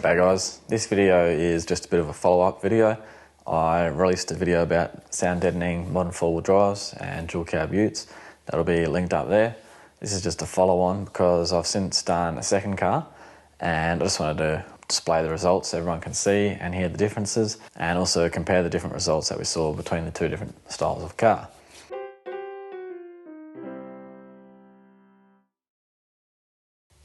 G'day guys, this video is just a bit of a follow-up video. I released a video about sound deadening modern four-wheel drives and dual cab utes. That'll be linked up there. This is just a follow-on because I've since done a second car and I just wanted to display the results so everyone can see and hear the differences, and also compare the different results that we saw between the two different styles of car.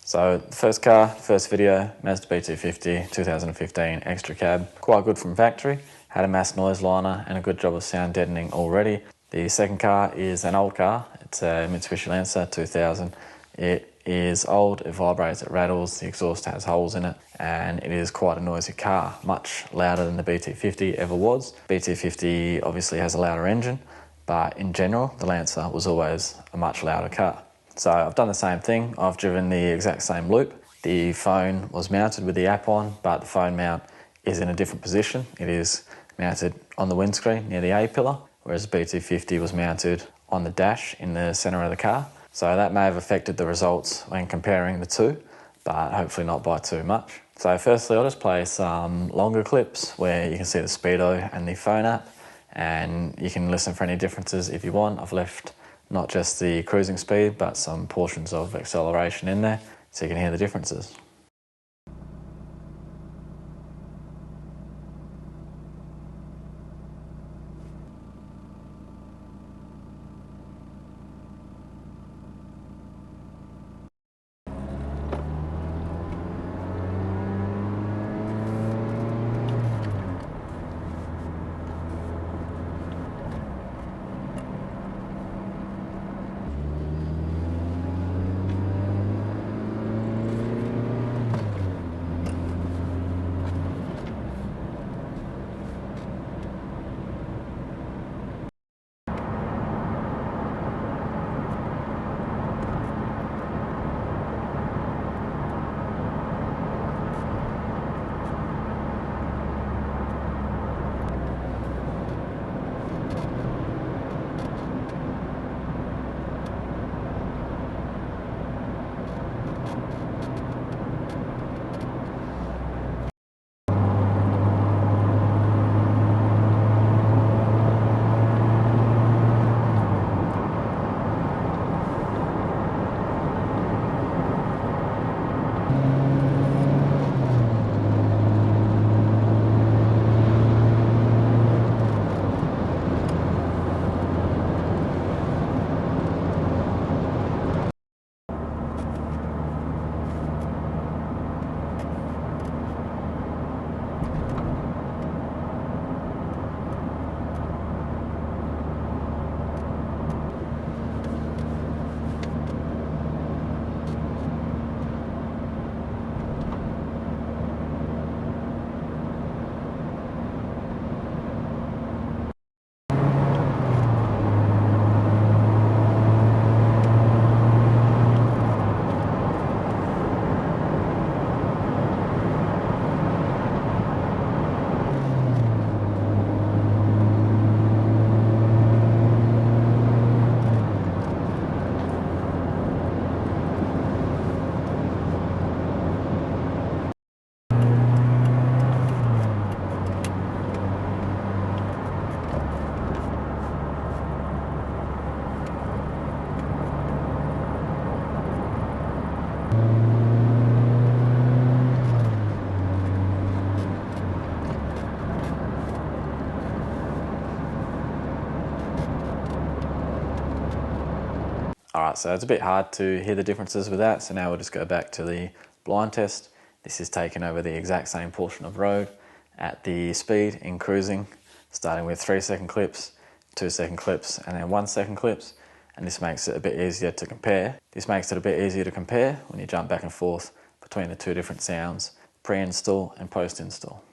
So the first car, first video, Mazda B250 2015 extra cab, quite good from factory, had a mass noise liner and a good job of sound deadening already. The second car is an old car, it's a Mitsubishi Lancer 2000. It is old, it vibrates, it rattles, the exhaust has holes in it, and it is quite a noisy car, much louder than the BT50 ever was. BT50 obviously has a louder engine, but in general the Lancer was always a much louder car. So I've done the same thing, I've driven the exact same loop. The phone was mounted with the app on, but the phone mount is in a different position. It is mounted on the windscreen near the A-pillar, whereas the BT50 was mounted on the dash in the centre of the car. So that may have affected the results when comparing the two, but hopefully not by too much. So firstly, I'll just play some longer clips where you can see the speedo and the phone app, and you can listen for any differences if you want. I've left not just the cruising speed, but some portions of acceleration in there, so you can hear the differences. Alright, so it's a bit hard to hear the differences with that, so now we'll just go back to the blind test. This is taken over the exact same portion of road at the speed in cruising, starting with 3-second clips, 2-second clips, and then 1-second clips, and this makes it a bit easier to compare. This makes it a bit easier to compare when you jump back and forth between the two different sounds, pre-install and post-install.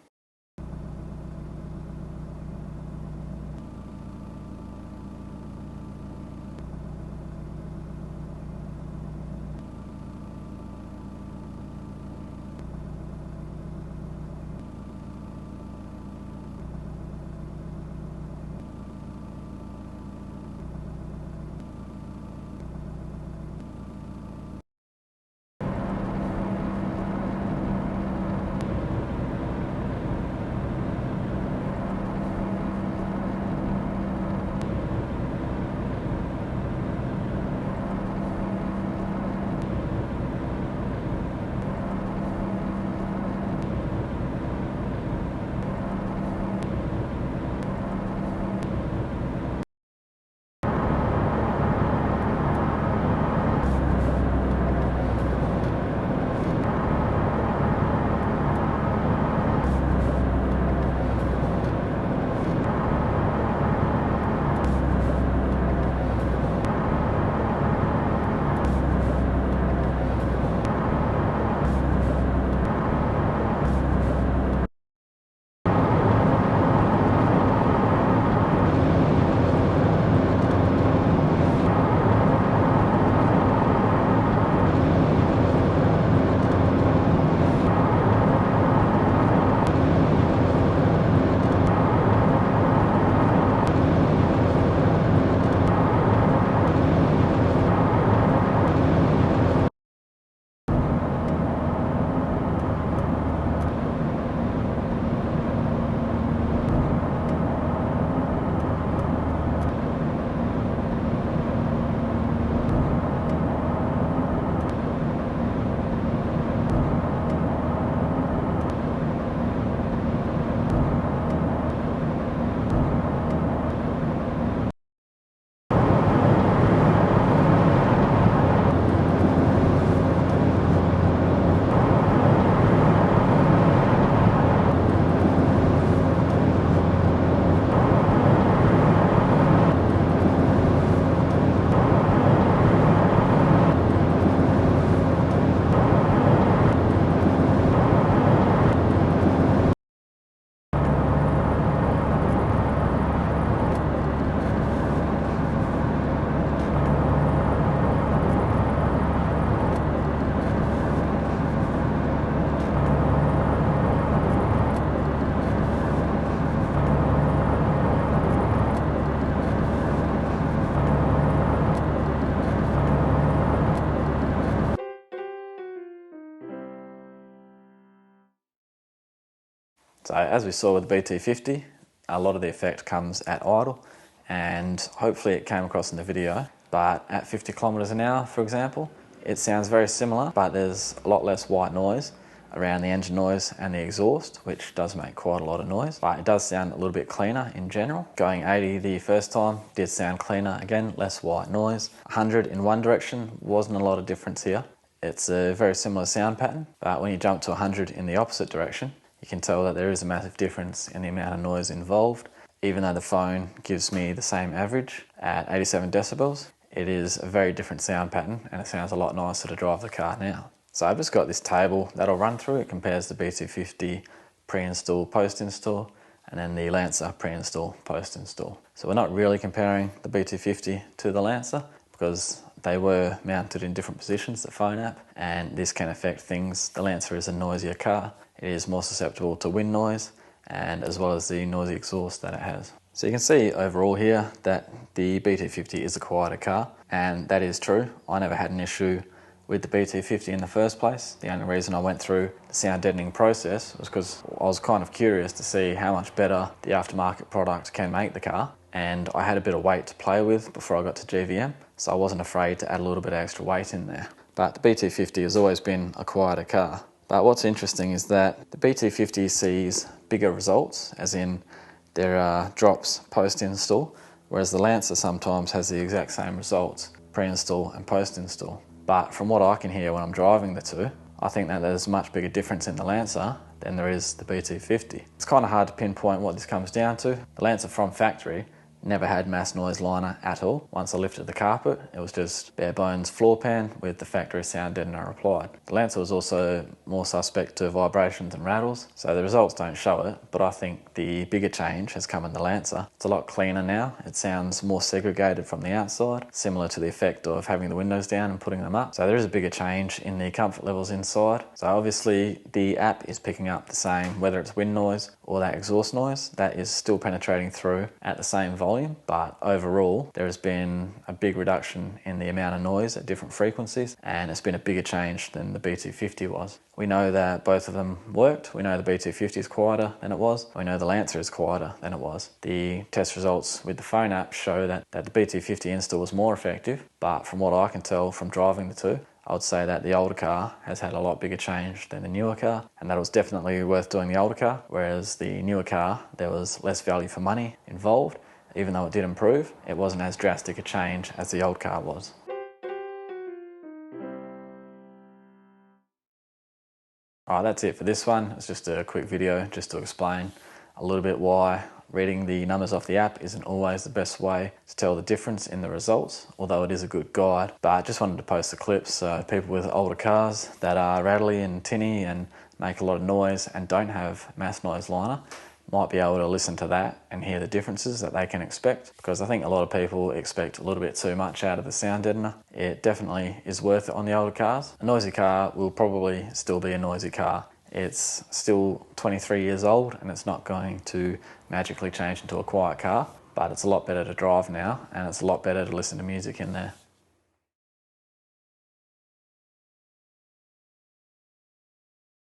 So as we saw with the BT50, a lot of the effect comes at idle, and hopefully it came across in the video, but at 50 kilometers an hour, for example, it sounds very similar, but there's a lot less white noise around the engine noise and the exhaust, which does make quite a lot of noise, but it does sound a little bit cleaner in general. Going 80 the first time did sound cleaner, again, less white noise. 100 in one direction wasn't a lot of difference here. It's a very similar sound pattern, but when you jump to 100 in the opposite direction, you can tell that there is a massive difference in the amount of noise involved. Even though the phone gives me the same average at 87 decibels, it is a very different sound pattern, and it sounds a lot nicer to drive the car now. So I've just got this table that I'll run through. It compares the BT50 pre-install, post-install, and then the Lancer pre-install, post-install. So we're not really comparing the BT50 to the Lancer because they were mounted in different positions, the phone app, and this can affect things. The Lancer is a noisier car. It is more susceptible to wind noise, and as well as the noisy exhaust that it has. So you can see overall here that the BT50 is a quieter car, and that is true. I never had an issue with the BT50 in the first place. The only reason I went through the sound deadening process was because I was kind of curious to see how much better the aftermarket product can make the car, and I had a bit of weight to play with before I got to GVM, so I wasn't afraid to add a little bit of extra weight in there. But the BT50 has always been a quieter car. But what's interesting is that the BT50 sees bigger results, as in there are drops post-install, whereas the Lancer sometimes has the exact same results pre-install and post-install. But from what I can hear when I'm driving the two, I think that there's a much bigger difference in the Lancer than there is the BT50. It's kind of hard to pinpoint what this comes down to. The Lancer from factory never had mass noise liner at all. Once I lifted the carpet, it was just bare bones floor pan with the factory sound deadener applied. The Lancer was also more suspect to vibrations and rattles, so the results don't show it, but I think the bigger change has come in the Lancer. It's a lot cleaner now. It sounds more segregated from the outside, similar to the effect of having the windows down and putting them up. So there is a bigger change in the comfort levels inside. So obviously the app is picking up the same, whether it's wind noise or that exhaust noise, that is still penetrating through at the same volume, but overall there has been a big reduction in the amount of noise at different frequencies, and it's been a bigger change than the BT50 was. We know that both of them worked. We know the BT50 is quieter than it was. We know the Lancer is quieter than it was. The test results with the phone app show that the BT50 install was more effective, but from what I can tell from driving the two, I would say that the older car has had a lot bigger change than the newer car, and that it was definitely worth doing the older car, whereas the newer car, there was less value for money involved. Even though it did improve, it wasn't as drastic a change as the old car was. Alright, that's it for this one. It's just a quick video just to explain a little bit why reading the numbers off the app isn't always the best way to tell the difference in the results, although it is a good guide. But I just wanted to post the clips so people with older cars that are rattly and tinny and make a lot of noise and don't have mass noise liner might be able to listen to that and hear the differences that they can expect, because I think a lot of people expect a little bit too much out of the sound deadener. It definitely is worth it on the older cars. A noisy car will probably still be a noisy car. It's still 23 years old and it's not going to magically change into a quiet car, but it's a lot better to drive now and it's a lot better to listen to music in there.